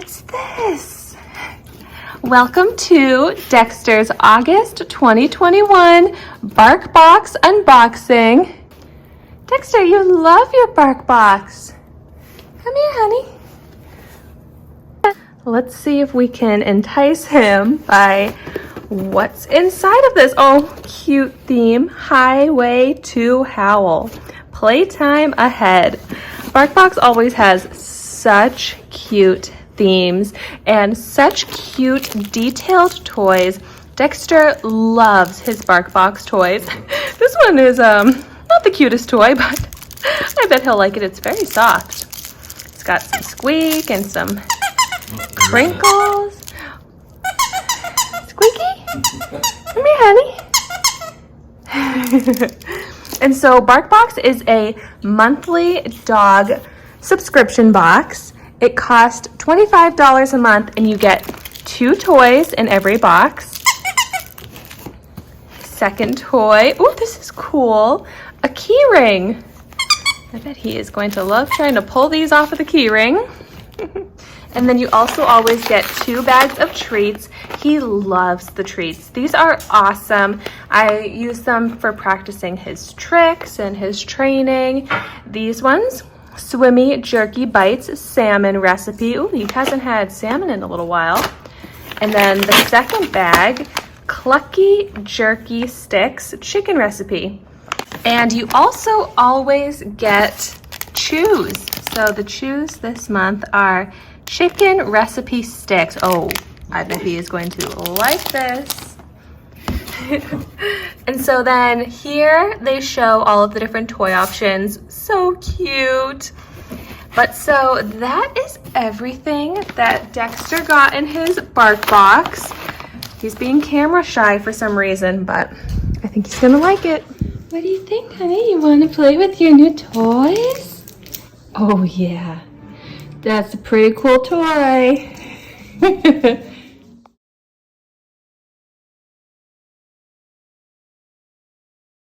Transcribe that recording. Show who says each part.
Speaker 1: What's this? Welcome to Dexter's August 2021 Barkbox unboxing. Dexter, you love your Barkbox. Come here, honey. Let's see if we can entice him by what's inside of this. Oh, cute theme. Highway to Howl. Playtime ahead. Barkbox always has such cute themes and such cute detailed toys. Dexter loves his Barkbox toys. This one is not the cutest toy, but I bet he'll like it. It's very soft. It's got some squeak and some crinkles. Squeaky? Come here, honey. And so Barkbox is a monthly dog subscription box. It costs $25 a month and you get 2 toys in every box. Second toy. Oh, this is cool. A key ring. I bet he is going to love trying to pull these off of the key ring. And then you also always get 2 bags of treats. He loves the treats. These are awesome. I use them for practicing his tricks and his training. These ones, Swimmy Jerky Bites salmon recipe. Ooh, he hasn't had salmon in a little while. And then the second bag, Clucky Jerky Sticks chicken recipe. And you also always get chews. So the chews this month are chicken recipe sticks. Oh, I bet he is going to like this. And so then here they show all of the different toy options. So cute. But so that is everything that Dexter got in his Barkbox. He's being camera shy for some reason, but I think he's gonna like it. What do you think, honey? You want to play with your new toys? Oh yeah, that's a pretty cool toy.